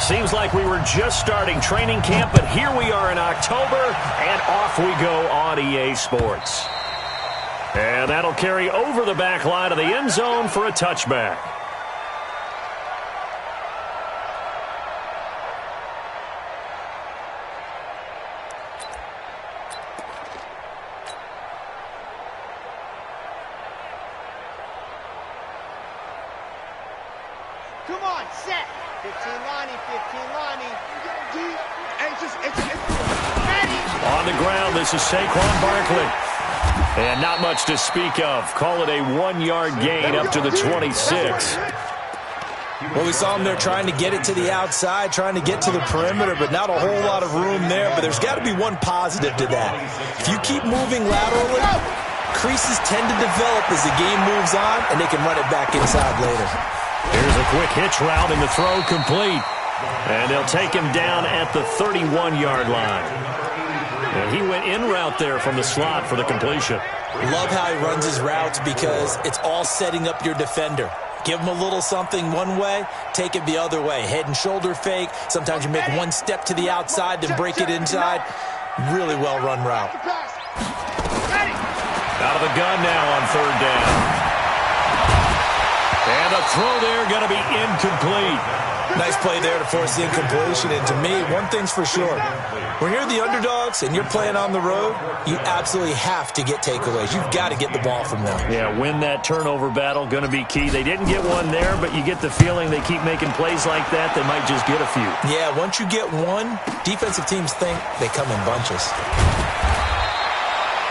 Seems like we were just starting training camp, but here we are in October, and off we go on EA Sports. And that'll carry over the back line of the end zone for a touchback. Come on, set. 15 Lonnie, 15 Lonnie. On the ground, this is Saquon Barkley. And not much to speak of. Call it a 1-yard gain up to the 26. Well, we saw him there trying to get it to the outside, trying to get to the perimeter, but not a whole lot of room there. But there's got to be one positive to that. If you keep moving laterally, creases tend to develop as the game moves on, and they can run it back inside later. Here's a quick hitch route, and the throw complete. And they'll take him down at the 31-yard line. And he went in route there from the slot for the completion. Love how he runs his routes because it's all setting up your defender. Give him a little something one way, take it the other way. Head and shoulder fake. Sometimes you make one step to the outside, then break it inside. Really well-run route. Out of the gun now on third down. And a throw there going to be incomplete. Nice play there to force the incompletion. And to me, one thing's for sure. When you're the underdogs and you're playing on the road, you absolutely have to get takeaways. You've got to get the ball from them. Yeah, win that turnover battle, going to be key. They didn't get one there, but you get the feeling they keep making plays like that, they might just get a few. Yeah, once you get one, defensive teams think they come in bunches.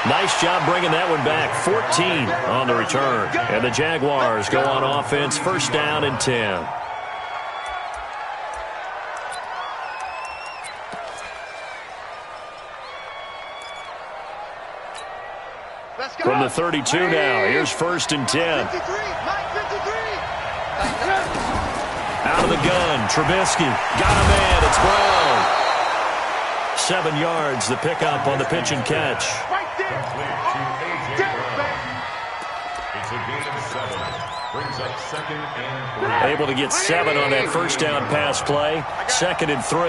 Nice job bringing that one back. 14 on the return. And the Jaguars go on offense, first down and 10. From the 32 now, here's first and 10. Out of the gun, Trubisky. Got a man, it's Brown. 7 yards, the pickup on the pitch and catch. It's a gain of 7. Brings up second and 3. Able to get 7 on that first down pass play. Second and 3.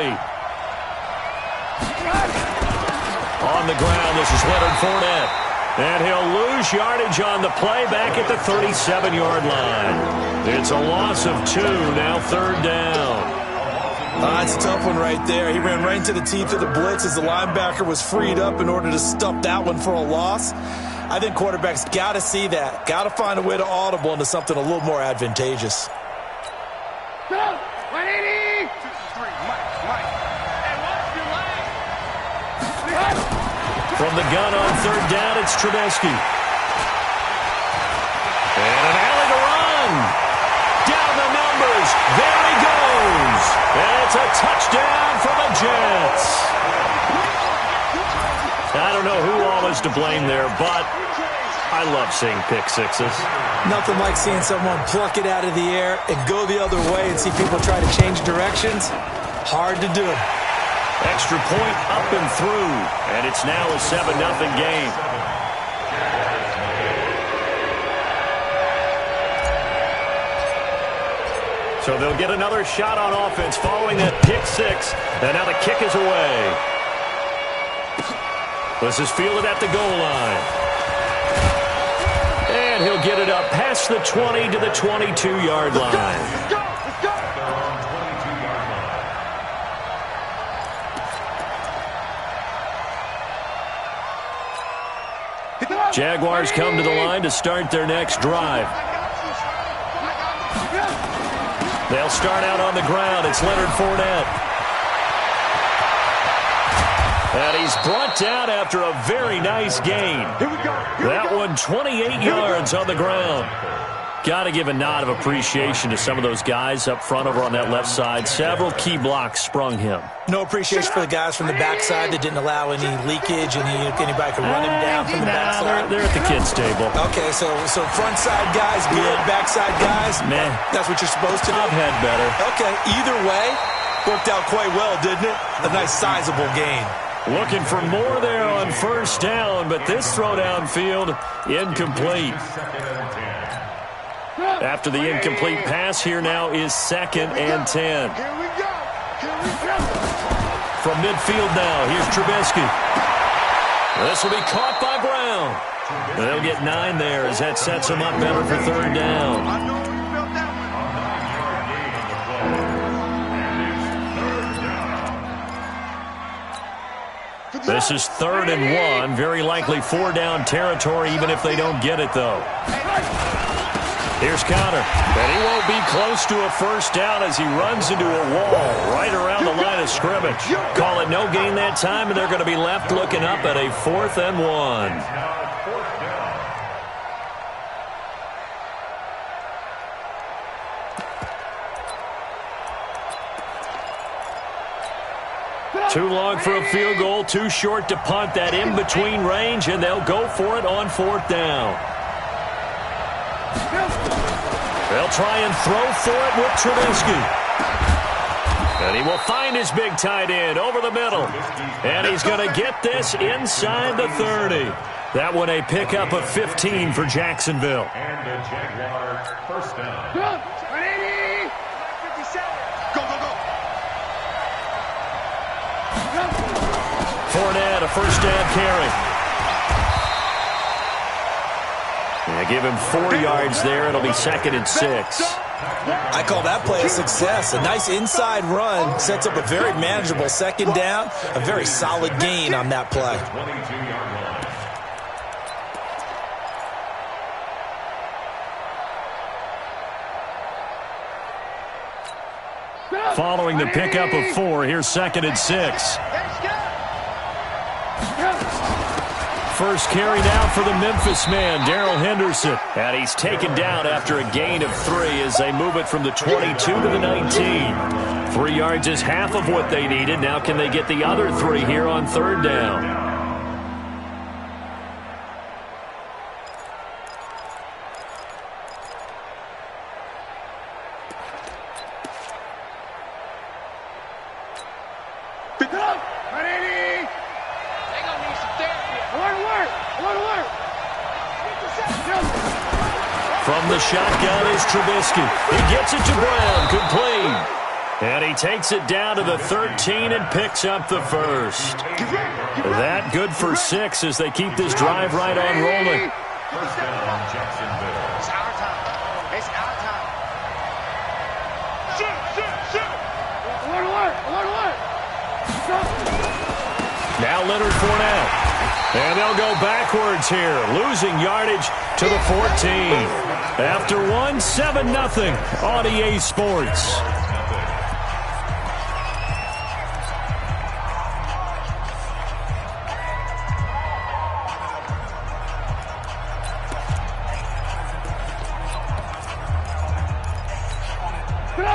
On the ground, this is Leonard Fournette. And he'll lose yardage on the play back at the 37-yard line. It's a loss of 2, now third down. That's a tough one right there. He ran right into the teeth of the blitz as the linebacker was freed up in order to stuff that one for a loss. I think quarterbacks got to see that. Got to find a way to audible into something a little more advantageous. Go! 180! 2, 3, Mike. And what's your leg? From the gun on third down, it's Trubisky. And an alley to run. Down the numbers. There he goes. And it's a touchdown for the Jets. I don't know who all is to blame there, but I love seeing pick sixes. Nothing like seeing someone pluck it out of the air and go the other way and see people try to change directions. Hard to do. Extra point up and through, and it's now a 7-0 game. So they'll get another shot on offense following that pick six, and now the kick is away. This is fielded at the goal line. And he'll get it up past the 20 to the 22-yard line. Jaguars come to the line to start their next drive. They'll start out on the ground. It's Leonard Fournette. And he's brought down after a very nice gain. That one 28 yards on the ground. Got to give a nod of appreciation to some of those guys up front over on that left side. Several key blocks sprung him. No appreciation for the guys from the backside that didn't allow any leakage, and anybody could run him down from the backside. They're at the kids' table. Okay, so front side guys good, backside guys, meh. That's what you're supposed to do? I've had better. Okay, either way, worked out quite well, didn't it? A nice sizable gain. Looking for more there on first down, but this throw downfield incomplete. After the incomplete pass, here now is 2nd and 10. Here we go. From midfield now, here's Trubisky. This will be caught by Brown. They'll get 9 there as that sets them up better for third down. This is 3rd and 1. Very likely 4-down territory, even if they don't get it, though. Here's Conner. And he won't be close to a first down as he runs into a wall right around the line of scrimmage. Call it no gain that time, and they're going to be left looking up at a 4th and 1. Too long for a field goal, too short to punt that in-between range, and they'll go for it on 4th down. They'll try and throw for it with Trubisky. And he will find his big tight end over the middle. And he's going to get this inside the 30. That one a pickup of 15 for Jacksonville. And the Jaguars first down. Go, 57. Go, go, go. Fournette, a first down carry. Yeah, give him 4 yards there. It'll be 2nd and 6. I call that play a success. A nice inside run sets up a very manageable 2nd down. A very solid gain on that play. 22-yard line. Following the pickup of 4, here's 2nd and 6. First carry now for the Memphis man, Darrell Henderson. And he's taken down after a gain of 3 as they move it from the 22 to the 19. 3 yards is half of what they needed. Now can they get the other 3 here on 3rd down? From the shotgun is Trubisky. He gets it to Brown, complete. And he takes it down to the 13 and picks up the first. That good for 6 as they keep this drive right on rolling. First down, Jacksonville. It's our time. It's our time. Shoot. Now Leonard Fournette. And they'll go backwards here, losing yardage to the 14. After 1, 7-0 on EA Sports.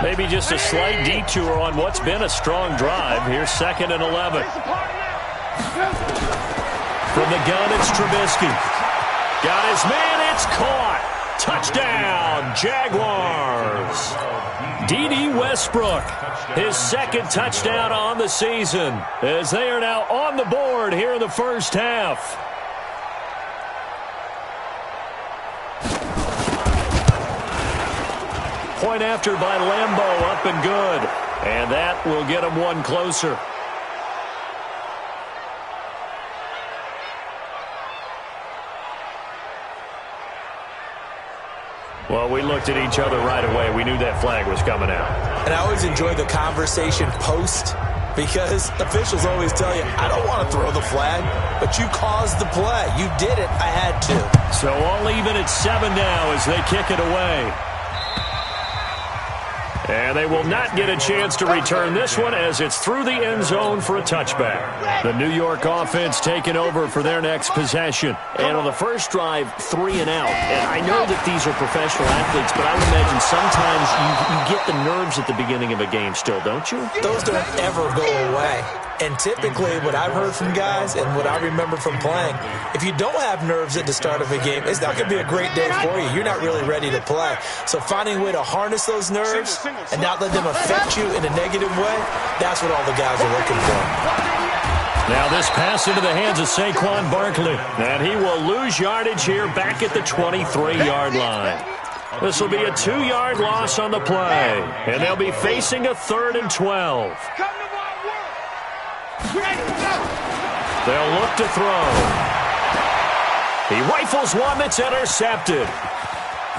Maybe just a slight detour on what's been a strong drive. Here's 2nd and 11. From the gun, it's Trubisky. Got his man, it's caught. Touchdown, Jaguars. D.D. Westbrook, his 2nd touchdown on the season, as they are now on the board here in the first half. Point after by Lambeau, up and good. And that will get him 1 closer. Well, we looked at each other right away. We knew that flag was coming out. And I always enjoy the conversation post because officials always tell you, I don't want to throw the flag, but you caused the play. You did it. I had to. So all even at 7 now as they kick it away. And they will not get a chance to return this one as it's through the end zone for a touchback. The New York offense taking over for their next possession. And on the first drive, 3 and out. And I know that these are professional athletes, but I would imagine sometimes you get the nerves at the beginning of a game still, don't you? Those don't ever go away. And typically what I've heard from guys and what I remember from playing, if you don't have nerves at the start of a game, it's not going to be a great day for you. You're not really ready to play. So finding a way to harness those nerves and not let them affect you in a negative way, that's what all the guys are looking for. Now this pass into the hands of Saquon Barkley. And he will lose yardage here back at the 23-yard line. This will be a 2-yard loss on the play. And they'll be facing a 3rd and 12. They'll look to throw. He rifles one that's intercepted.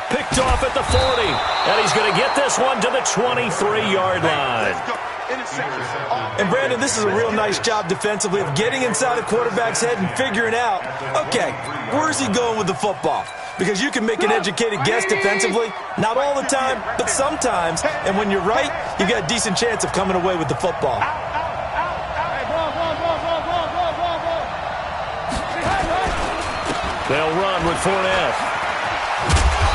Picked off at the 40. And he's going to get this one to the 23-yard line. And, Brandon, this is a real nice job defensively of getting inside the quarterback's head and figuring out, okay, where's he going with the football? Because you can make an educated guess defensively, not all the time, but sometimes. And when you're right, you've got a decent chance of coming away with the football. They'll run with Fournette.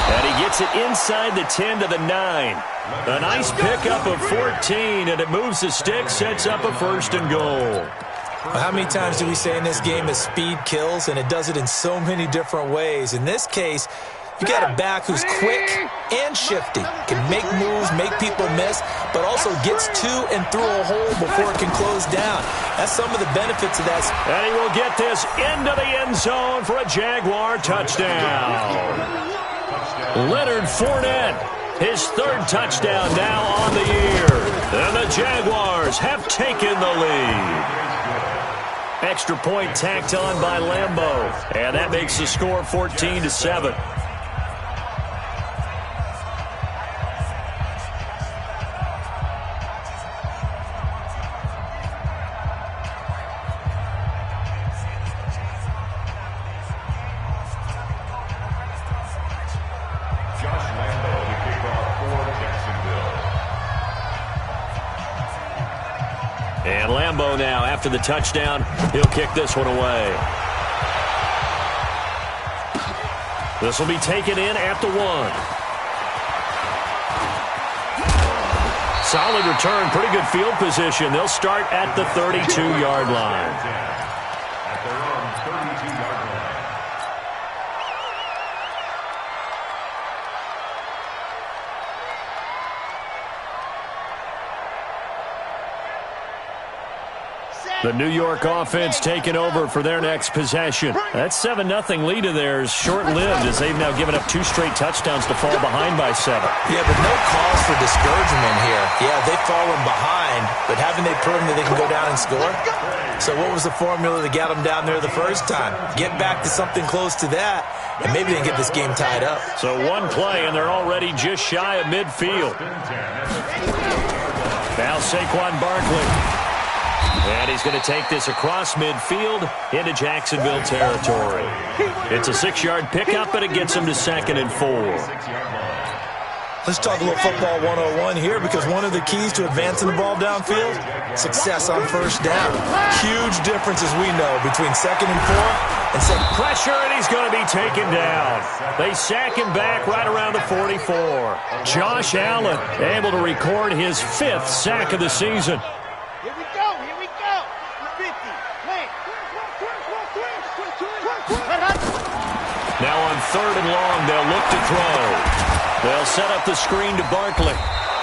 And he gets it inside the 10 to the 9. A nice pickup of 14, and it moves the stick, sets up a 1st and goal. Well, how many times do we say in this game that speed kills, and it does it in so many different ways? In this case, you got a back who's quick and shifty, can make moves, make people miss, but also gets to and through a hole before it can close down. That's some of the benefits of that. And he will get this into the end zone for a Jaguar touchdown. Leonard Fournette, his 3rd touchdown now on the year. And the Jaguars have taken the lead. Extra point tacked on by Lambeau. And that makes the score 14-7. And Lambeau now, after the touchdown, he'll kick this one away. This will be taken in at the 1. Solid return, pretty good field position. They'll start at the 32-yard line. At their own 32-yard line. The New York offense taking over for their next possession. That 7-0 lead of theirs short-lived as they've now given up 2 straight touchdowns to fall behind by 7. Yeah, but no cause for discouragement here. Yeah, they've fallen behind, but haven't they proven that they can go down and score? So what was the formula that got them down there the first time? Get back to something close to that, and maybe they can get this game tied up. So one play, and they're already just shy of midfield. Now Saquon Barkley. And he's going to take this across midfield into Jacksonville territory. It's a 6-yard pickup, but it gets him to 2nd and 4. Let's talk a little football 101 here, because one of the keys to advancing the ball downfield, success on 1st down. Huge difference, as we know, between 2nd and 4 and second. Pressure, and he's going to be taken down. They sack him back right around the 44. Josh Allen able to record his 5th sack of the season. Here we go. 50. Now on 3rd and long, they'll look to throw. They'll set up the screen to Barkley.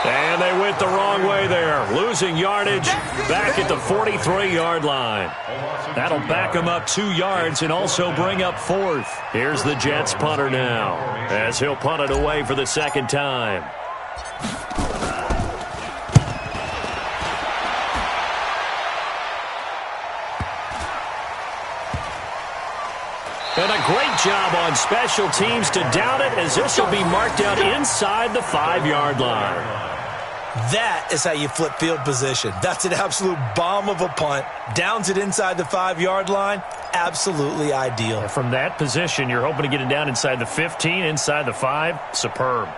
And they went the wrong way there, losing yardage back at the 43-yard line. That'll back them up 2 yards and also bring up 4th. Here's the Jets punter now, as he'll punt it away for the 2nd time. And a great job on special teams to down it, as this will be marked out inside the 5-yard line. That is how you flip field position. That's an absolute bomb of a punt. Downs it inside the 5-yard line. Absolutely ideal. And from that position, you're hoping to get it down inside the 15, inside the 5. Superb.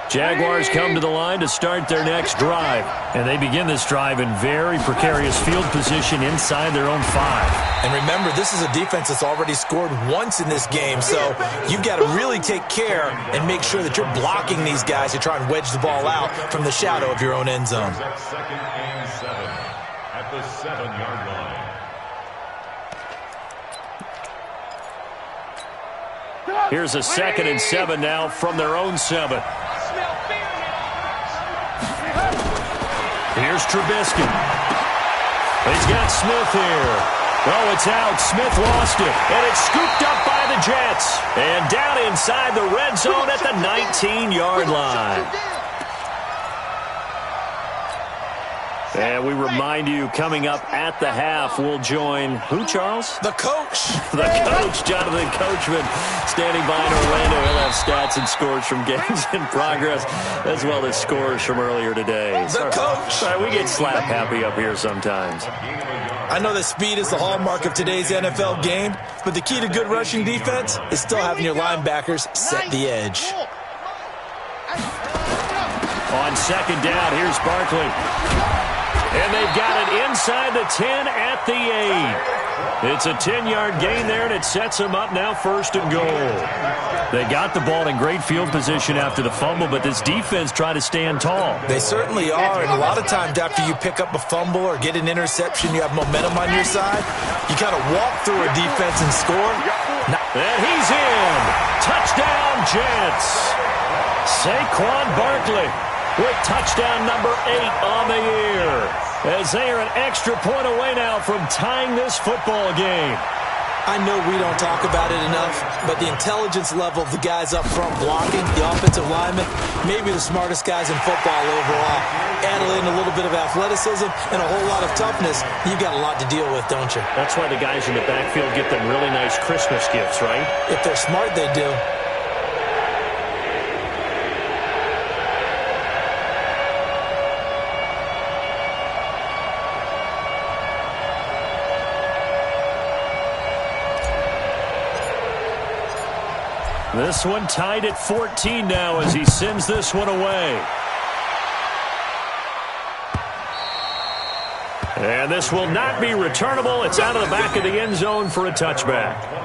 Jaguars come to the line to start their next drive. And they begin this drive in very precarious field position inside their own 5. And remember, this is a defense that's already scored once in this game, so you've got to really take care and make sure that you're blocking these guys to try and wedge the ball out from the shadow of your own end zone. 2nd and 7 at the 7-yard line. Here's a 2nd and 7 now from their own 7. Here's Trubisky. He's got Smith here. Oh, it's out. Smith lost it. And it's scooped up by the Jets. And down inside the red zone at the 19-yard line. And we remind you, coming up at the half, we'll join who, Charles? The coach. The coach, Jonathan Coachman, standing by in Orlando. He'll have stats and scores from games in progress, as well as scores from earlier today. The coach. Sorry, we get slap happy up here sometimes. I know that speed is the hallmark of today's NFL game, but the key to good rushing defense is still having your linebackers set the edge. On second down, here's Barkley. And they've got it inside the 10 at the 8. It's a 10-yard gain there, and it sets them up now first and goal. They got the ball in great field position after the fumble, but this defense tried to stand tall. They certainly are, and a lot of times after you pick up a fumble or get an interception, you have momentum on your side. You kind of walk through a defense and score. And he's in. Touchdown, Jets. Saquon Barkley with touchdown number 8 on the year, as they are an extra point away now from tying this football game. I know we don't talk about it enough, but the intelligence level of the guys up front blocking, the offensive linemen, maybe the smartest guys in football overall. Add in a little bit of athleticism and a whole lot of toughness, you've got a lot to deal with, don't you? That's why the guys in the backfield get them really nice Christmas gifts, right? If they're smart, they do. This one tied at 14 now as he sends this one away. And this will not be returnable. It's out of the back of the end zone for a touchback.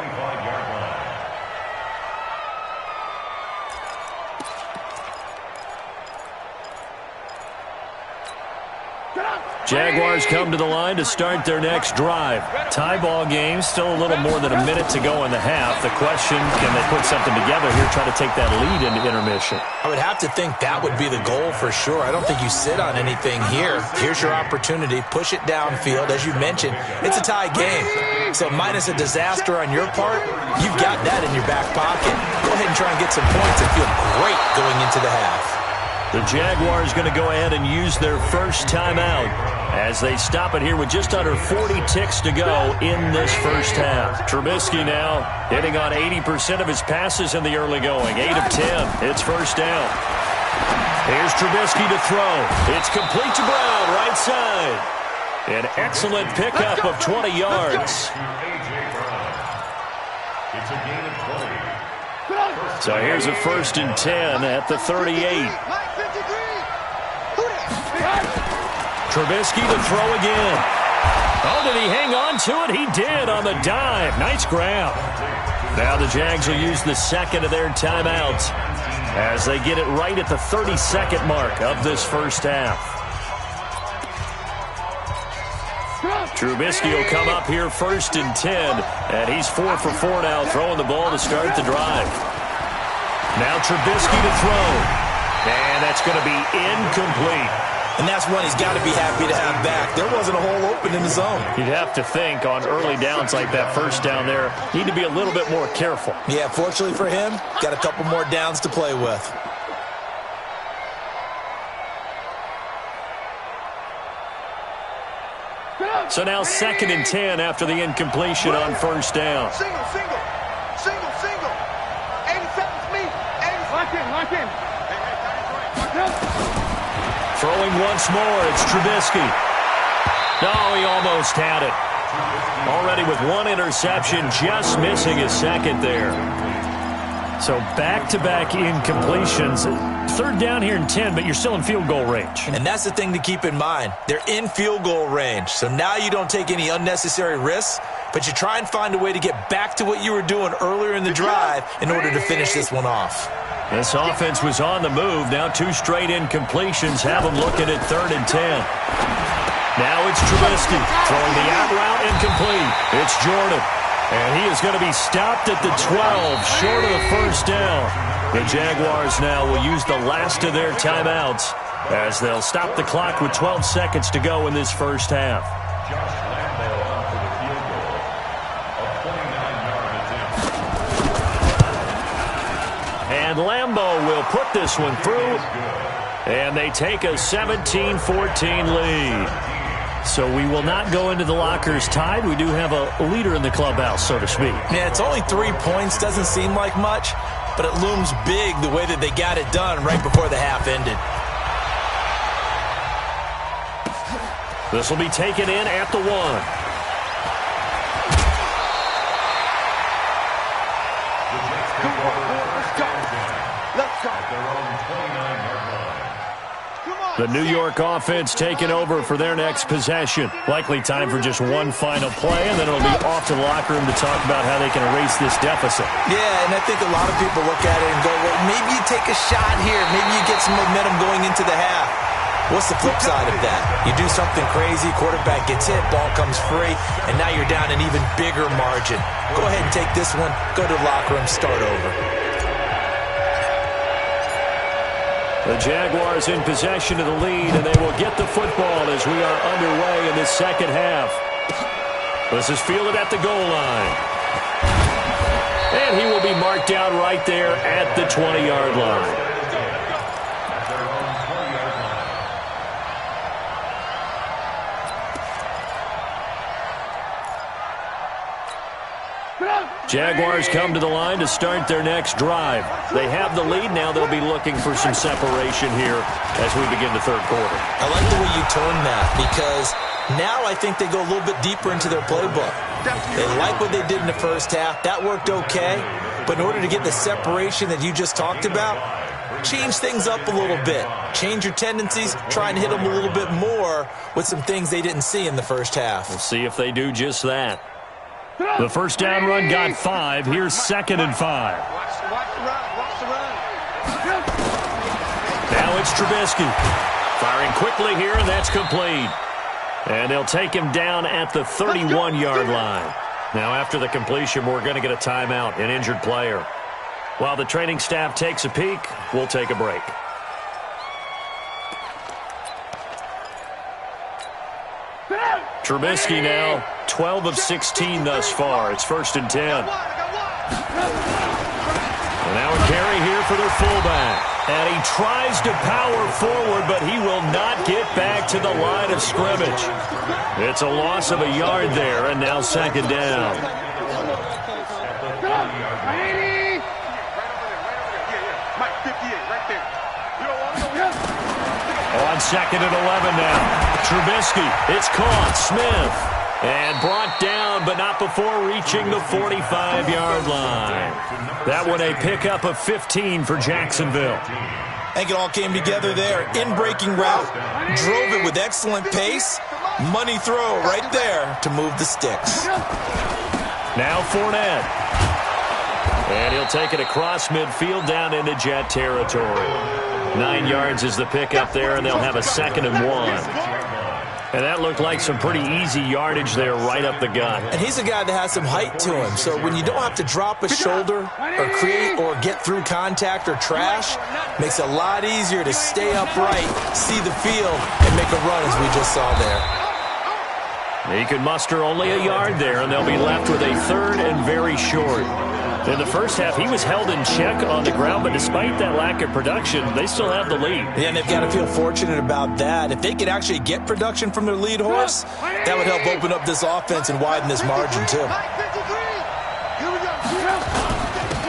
Jaguars come to the line to start their next drive. Tie ball game, still a little more than a minute to go in the half. The question, can they put something together here, try to take that lead into intermission? I would have to think that would be the goal for sure. I don't think you sit on anything here. Here's your opportunity. Push it downfield. As you mentioned, it's a tie game. So minus a disaster on your part, you've got that in your back pocket. Go ahead and try and get some points and feel great going into the half. The Jaguars going to go ahead and use their first timeout as they stop it here with just under 40 ticks to go in this first half. Trubisky now hitting on 80% of his passes in the early going. 8 of 10. It's first down. Here's Trubisky to throw. It's complete to Brown, right side. An excellent pickup of 20 yards. It's a gain of 20. So here's a first and 10 at the 38. Trubisky to throw again. Oh, did he hang on to it? He did on the dive. Nice grab. Now the Jags will use the second of their timeouts as they get it right at the 30-second mark of this first half. Trubisky will come up here first and 10, and he's 4 for 4 now, throwing the ball to start the drive. Now Trubisky to throw, and that's going to be incomplete. And that's one he's got to be happy to have back. There wasn't a hole open in the zone. You'd have to think on early downs like that first down there, need to be a little bit more careful. Yeah, fortunately for him, got a couple more downs to play with. So now second and 10 after the incompletion on first down. Single. 87's me. Lock in. Throwing once more, it's Trubisky. No, he almost had it. Already with one interception, just missing his second there. So back-to-back incompletions. Third down here and 10, but you're still in field goal range. And that's the thing to keep in mind. They're in field goal range. So now you don't take any unnecessary risks, but you try and find a way to get back to what you were doing earlier in the drive in order to finish this one off. This offense was on the move. Now 2 straight incompletions have them looking at third and 10. Now it's Trubisky throwing the out route incomplete. It's Jordan. And he is going to be stopped at the 12, short of the first down. The Jaguars now will use the last of their timeouts as they'll stop the clock with 12 seconds to go in this first half. Josh Lambo on for the field goal. A 29-yard attempt. And Lambo will put this one through, and they take a 17-14 lead. So we will not go into the lockers tied. We do have a leader in the clubhouse, so to speak. Yeah, it's only 3 points. Doesn't seem like much, but it looms big the way that they got it done right before the half ended. This will be taken in at the 1. Let's go. At their own 29-yard line. The New York offense taking over for their next possession. Likely time for just one final play, and then it'll be off to the locker room to talk about how they can erase this deficit. Yeah, and I think a lot of people look at it and go, well, maybe you take a shot here. Maybe you get some momentum going into the half. What's the flip side of that? You do something crazy, quarterback gets hit, ball comes free, and now you're down an even bigger margin. Go ahead and take this one, go to the locker room, start over. The Jaguars in possession of the lead, and they will get the football as we are underway in this second half. This is fielded at the goal line. And he will be marked down right there at the 20-yard line. Jaguars come to the line to start their next drive. They have the lead. Now they'll be looking for some separation here as we begin the third quarter. I like the way you turn that, because now I think they go a little bit deeper into their playbook. They like what they did in the first half. That worked okay. But in order to get the separation that you just talked about, change things up a little bit. Change your tendencies. Try and hit them a little bit more with some things they didn't see in the first half. We'll see if they do just that. The first down run got 5. Here's 2nd and 5. Watch the run. Watch the run. Now it's Trubisky. Firing quickly here, and that's complete. And they'll take him down at the 31-yard line. Now after the completion, we're going to get a timeout, an injured player. While the training staff takes a peek, we'll take a break. Trubisky now 12 of 16 thus far. It's 1st and 10. And now a carry here for their fullback. And he tries to power forward, but he will not get back to the line of scrimmage. It's a loss of a yard there, and now 2nd down. On 2nd and 11 now. Trubisky, it's caught. Smith. And brought down, but not before reaching the 45-yard line. That one a pickup of 15 for Jacksonville. I think it all came together there. In-breaking route. Drove it with excellent pace. Money throw right there to move the sticks. Now Fournette. And he'll take it across midfield down into Jet territory. 9 yards is the pickup there, and they'll have a 2nd and 1. And that looked like some pretty easy yardage there right up the gut. And he's a guy that has some height to him, so when you don't have to drop a shoulder or create or get through contact or trash, makes it a lot easier to stay upright, see the field, and make a run as we just saw there. He could muster only a yard there, and they'll be left with a 3rd and very short. In the first half, he was held in check on the ground, but despite that lack of production, they still have the lead. Yeah, and they've got to feel fortunate about that. If they could actually get production from their lead horse, that would help open up this offense and widen this margin, too.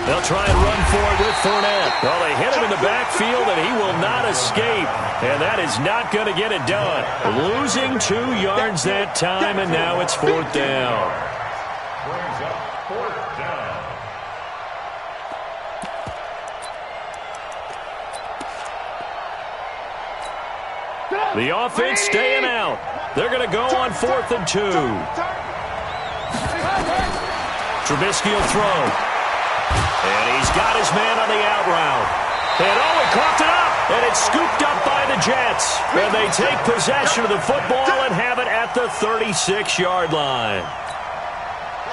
They'll try and run for it with Fournette. Well, they hit him in the backfield, and he will not escape. And that is not going to get it done. Losing 2 yards that time, and now it's 4th down. Brings up 4th down. The offense staying out. They're going to go on 4th and 2. Trubisky will throw. And he's got his man on the out route. And oh, he coughed it up. And it's scooped up by the Jets. And they take possession of the football and have it at the 36-yard line.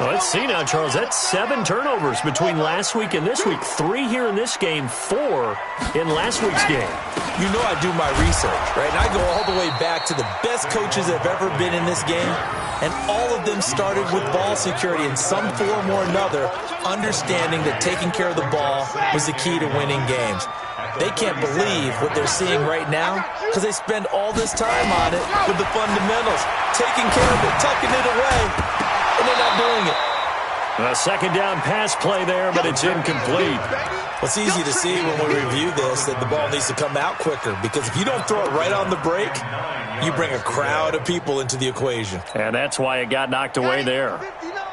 Well, let's see now, Charles. That's 7 turnovers between last week and this week. 3 here in this game, 4 in last week's game. You know I do my research, right? And I go all the way back to the best coaches that have ever been in this game, and all of them started with ball security in some form or another, understanding that taking care of the ball was the key to winning games. They can't believe what they're seeing right now because they spend all this time on it with the fundamentals, taking care of it, tucking it away, and they're not doing it. A second down pass play there, but it's incomplete. It's easy to see when we review this that the ball needs to come out quicker because if you don't throw it right on the break, you bring a crowd of people into the equation. And that's why it got knocked away there.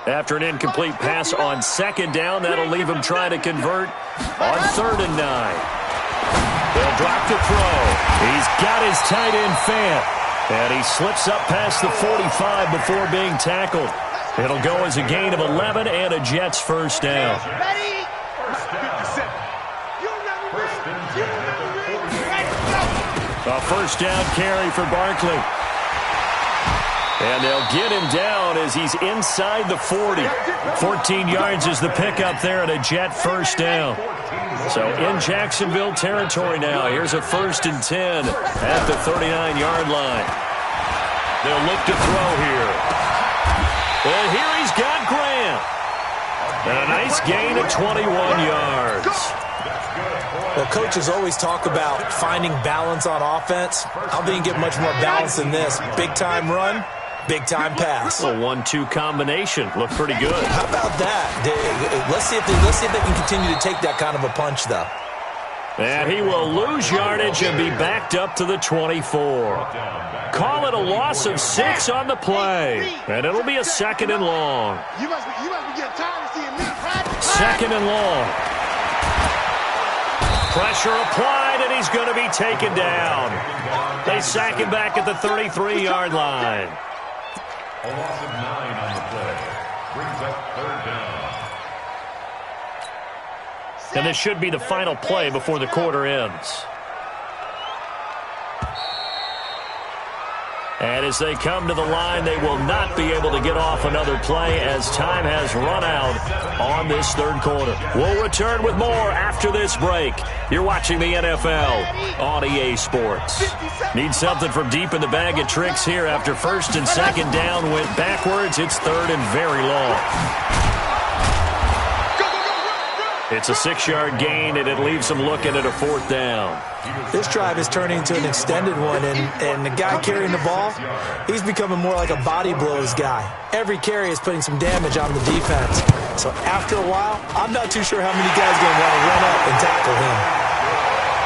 After an incomplete pass on second down, that'll leave him trying to convert on 3rd and 9. They'll drop to throw. He's got his tight end Fant. And he slips up past the 45 before being tackled. It'll go as a gain of 11 and a Jets first down. Ready? A first down carry for Barkley. And they'll get him down as he's inside the 40. 14 yards is the pickup there and a Jet first down. So in Jacksonville territory now. Here's a 1st and 10 at the 39-yard line. They'll look to throw here. And here he's got Graham. And a nice gain of 21 yards. Well, coaches always talk about finding balance on offense. I don't think you get much more balance than this. Big-time run, big-time pass. A 1-2 combination. Looked pretty good. How about that? Let's see if they can continue to take that kind of a punch, though. And he will lose yardage and be backed up to the 24. Call it a loss of 6 on the play. And it'll be a 2nd and long. You must be getting tired of seeing me practice. 2nd and long. Pressure applied, and he's going to be taken down. They sack him back at the 33-yard line. A loss of 9 on the play. Brings up 3rd down. And this should be the final play before the quarter ends. And as they come to the line, they will not be able to get off another play as time has run out on this 3rd quarter. We'll return with more after this break. You're watching the NFL on EA Sports. Need something from deep in the bag of tricks here after 1st and 2nd down went backwards. It's 3rd and very long. It's a 6-yard gain, and it leaves them looking at a 4th down. This drive is turning into an extended one, and the guy carrying the ball, he's becoming more like a body blows guy. Every carry is putting some damage on the defense. So after a while, I'm not too sure how many guys are going to want to run up and tackle him.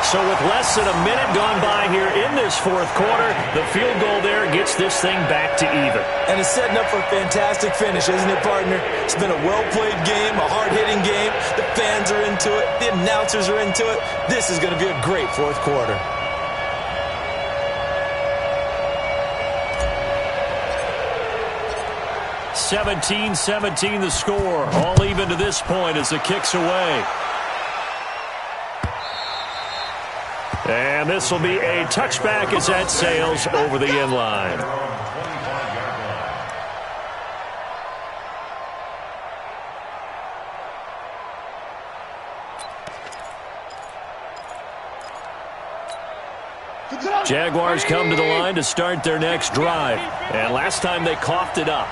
So with less than a minute gone by here in this 4th quarter, the field goal there gets this thing back to even. And it's setting up for a fantastic finish, isn't it, partner? It's been a well-played game, a hard-hitting game. The fans are into it. The announcers are into it. This is going to be a great 4th quarter. (17-17) the score. All even to this point as the kick's away. And this will be a touchback as that sails over the end line. Jaguars come to the line to start their next drive. And last time they coughed it up,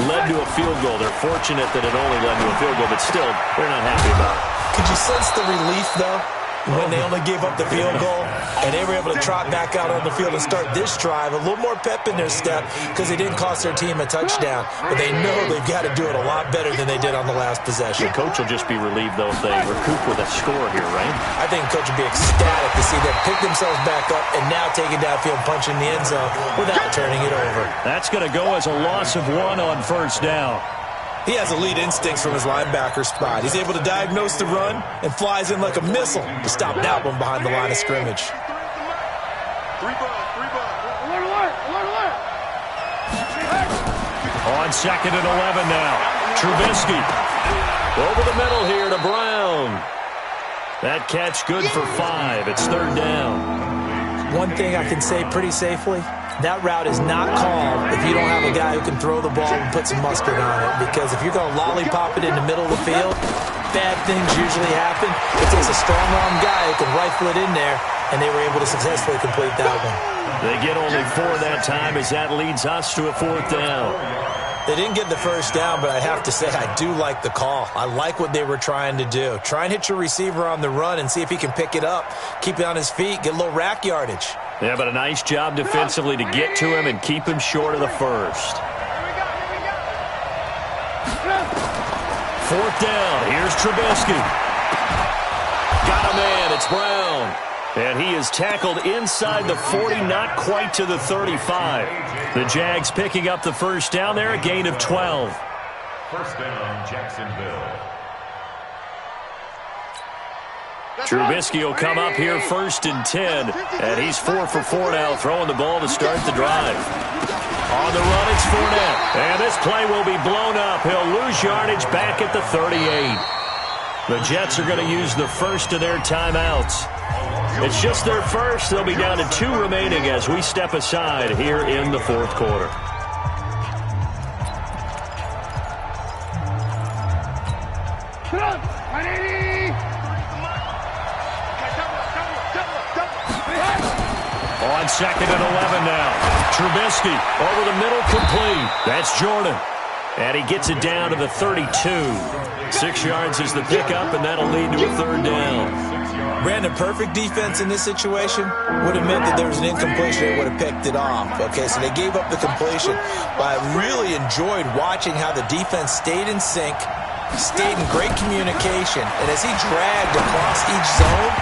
led to a field goal. They're fortunate that it only led to a field goal, but still, they're not happy about it. Could you sense the relief, though, when they only gave up the field goal and they were able to trot back out on the field and start this drive? A little more pep in their step because they didn't cost their team a touchdown, but they know they've got to do it a lot better than they did on the last possession. The coach will just be relieved, though, if they recoup with a score here, right? I think the coach will be ecstatic to see them pick themselves back up and now take it downfield, punch in the end zone without turning it over. That's going to go as a loss of 1 on 1st down. He has elite instincts from his linebacker spot. He's able to diagnose the run and flies in like a missile to stop that one behind the line of scrimmage. On 2nd and 11 now. Trubisky over the middle here to Brown. That catch good for 5. It's 3rd down. One thing I can say pretty safely, That route is not called if you don't have a guy who can throw the ball and put some mustard on it. Because if you're going to lollipop it in the middle of the field, bad things usually happen. It takes a strong-arm guy who can rifle it in there, and they were able to successfully complete that one. They get only 4 that time as that leads us to a 4th down. They didn't get the first down, but I have to say I do like the call. I like what they were trying to do. Try and hit your receiver on the run and see if he can pick it up. Keep it on his feet, get a little rack yardage. Yeah, but a nice job defensively to get to him and keep him short of the first. 4th down. Here's Trubisky. Got a man. It's Brown. And he is tackled inside the 40, not quite to the 35. The Jags picking up the first down there, a gain of 12. First down, Jacksonville. Trubisky will come up here 1st and 10. And he's 4 for 4 now, throwing the ball to start the drive. On the run, it's Fournette. And this play will be blown up. He'll lose yardage back at the 38. The Jets are going to use the first of their timeouts. It's just their first. They'll be down to 2 remaining as we step aside here in the 4th quarter. On 2nd and 11 now. Trubisky over the middle, complete. That's Jordan. And he gets it down to the 32. 6 yards is the pickup, and that'll lead to a 3rd down. Brandon, perfect defense in this situation would have meant that there was an incompletion. They would have picked it off. Okay, so they gave up the completion. But I really enjoyed watching how the defense stayed in sync, stayed in great communication. And as he dragged across each zone,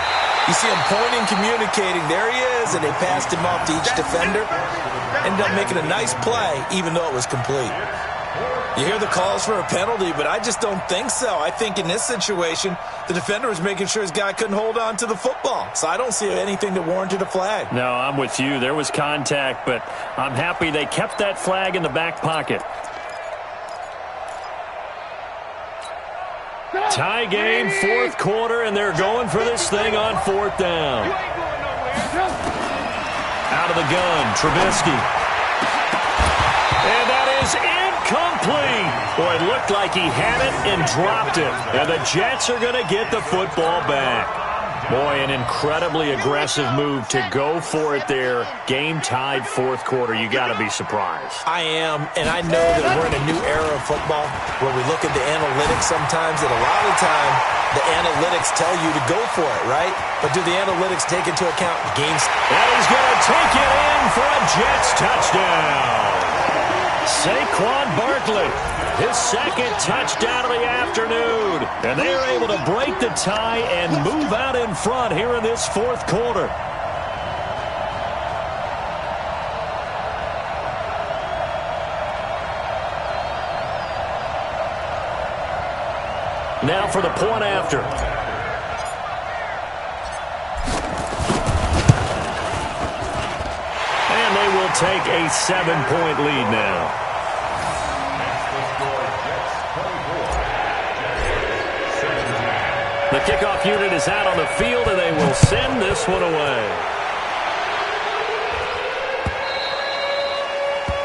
you see him pointing, communicating. There he is, and they passed him off to each defender. Ended up making a nice play, even though it was complete. You hear the calls for a penalty, but I just don't think so. I think in this situation, the defender was making sure his guy couldn't hold on to the football. So I don't see anything that warranted a flag. No, I'm with you. There was contact, but I'm happy they kept that flag in the back pocket. Tie game, 4th quarter, and they're going for this thing on 4th down. Out of the gun, Trubisky. And that is incomplete. Boy, it looked like he had it and dropped it. And the Jets are going to get the football back. Boy, an incredibly aggressive move to go for it there. Game tied 4th quarter. You got to be surprised. I am, and I know that we're in a new era of football where we look at the analytics sometimes, and a lot of the time the analytics tell you to go for it, right? But do the analytics take into account games? And he's going to take it in for a Jets touchdown. Saquon Barkley, his 2nd touchdown of the afternoon. And they are able to break the tie and move out in front here in this 4th quarter. Now for the point after. And they will take a 7-point lead now. The kickoff unit is out on the field, and they will send this one away.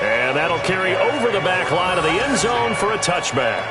And that'll carry over the back line of the end zone for a touchback.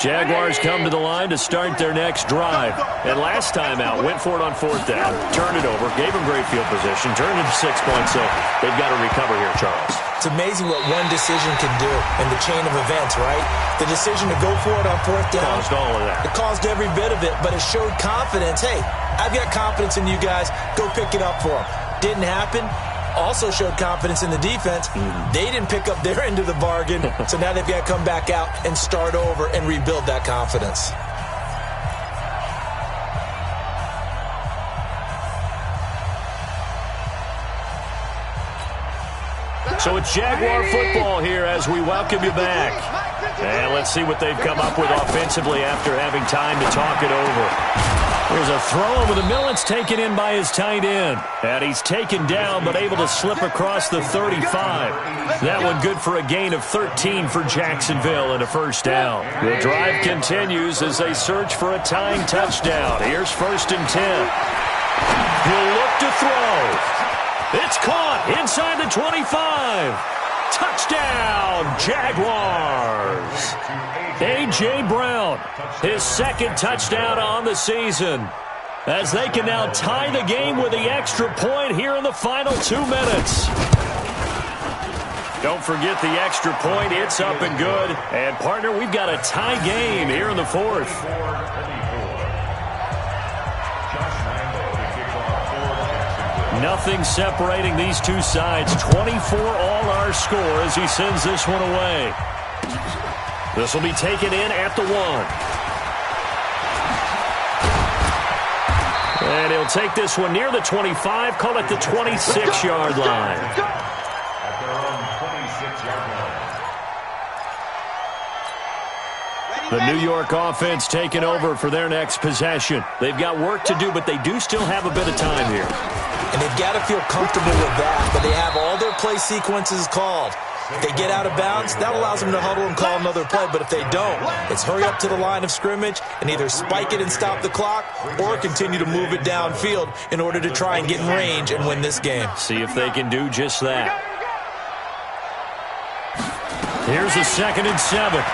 Jaguars come to the line to start their next drive. And last time out, went for it on 4th down, turned it over, gave them great field position, turned it to 6 points, so they've got to recover here, Charles. It's amazing what one decision can do in the chain of events, right? The decision to go for it on 4th down. Caused all of that. It caused every bit of it, but it showed confidence. Hey, I've got confidence in you guys. Go pick it up for them. Didn't happen. Also showed confidence in the defense. They didn't pick up their end of the bargain, so now they've got to come back out and start over and rebuild that confidence. So it's Jaguar football here as we welcome you back. And let's see what they've come up with offensively after having time to talk it over. Here's a throw over the middle. It's taken in by his tight end. And he's taken down but able to slip across the 35. That one good for a gain of 13 for Jacksonville and a first down. The drive continues as they search for a tying touchdown. Here's 1st and 10. He'll look to throw. It's caught inside the 25. Touchdown, Jaguars. A.J. Brown, his 2nd touchdown on the season, as they can now tie the game with the extra point here in the final 2 minutes. Don't forget the extra point. It's up and good. And, partner, we've got a tie game here in the 4th. Nothing separating these two sides. 24 all our score as he sends this one away. This will be taken in at the 1. And he'll take this one near the 25, call it the 26-yard line. At their own 26-yard line. The New York offense taking over for their next possession. They've got work to do, but they do still have a bit of time here. And they've got to feel comfortable with that, but they have all their play sequences called. If they get out of bounds, that allows them to huddle and call another play. But if they don't, it's hurry up to the line of scrimmage and either spike it and stop the clock or continue to move it downfield in order to try and get in range and win this game. See if they can do just that. Here's a 2nd and 7.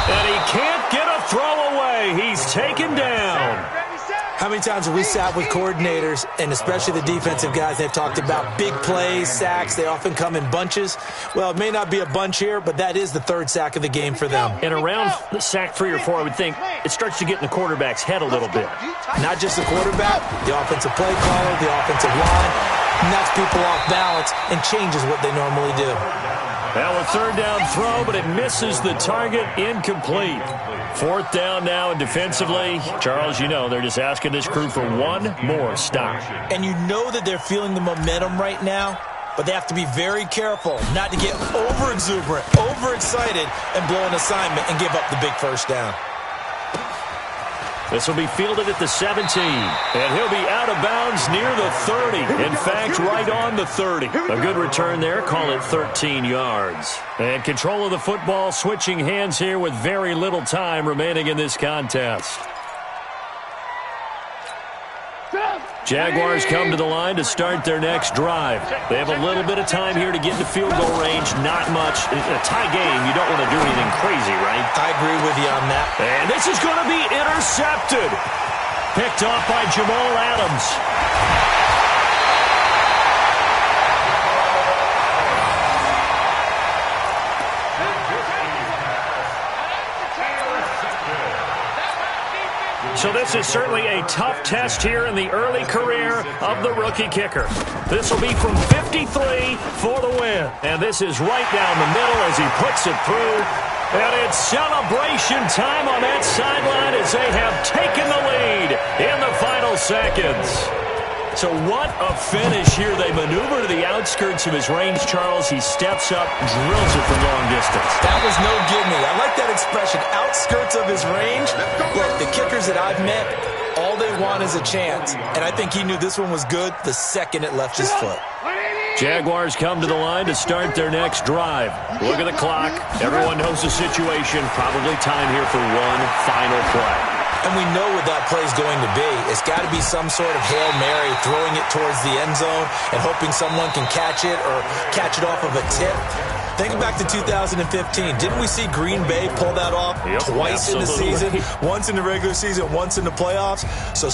And he can't get a throw away. He's taken down. How many times have we sat with coordinators, and especially the defensive guys, they've talked about big plays, sacks. They often come in bunches. Well, it may not be a bunch here, but that is the 3rd sack of the game for them. And around the sack 3 or 4, I would think it starts to get in the quarterback's head a little bit. Not just the quarterback, the offensive play caller, the offensive line, knocks people off balance and changes what they normally do. Now a 3rd down throw, but it misses the target, incomplete. 4th down now, and defensively, Charles, you know, they're just asking this crew for one more stop. And you know that they're feeling the momentum right now, but they have to be very careful not to get over-exuberant, overexcited, and blow an assignment and give up the big first down. This will be fielded at the 17, and he'll be out of bounds near the 30. In fact, right on the 30. A good return there, call it 13 yards. And control of the football, switching hands here with very little time remaining in this contest. Jaguars come to the line to start their next drive. They have a little bit of time here to get into field goal range. Not much. In a tie game, you don't want to do anything crazy, right? I agree with you on that. And this is going to be intercepted. Picked off by Jamal Adams. So this is certainly a tough test here in the early career of the rookie kicker. This will be from 53 for the win. And this is right down the middle as he puts it through. And it's celebration time on that sideline as they have taken the lead in the final seconds. So what a finish here. They maneuver to the outskirts of his range, Charles. He steps up, drills it from long distance. That was no gimme. I like that expression, outskirts of his range. Look, the kickers that I've met, all they want is a chance. And I think he knew this one was good the second it left his foot. Jaguars come to the line to start their next drive. Look at the clock. Everyone knows the situation. Probably time here for one final play. And we know what that play is going to be. It's got to be some sort of Hail Mary, throwing it towards the end zone and hoping someone can catch it or catch it off of a tip. Think back to 2015. Didn't we see Green Bay pull that off twice in the season? Once in the regular season, once in the playoffs. So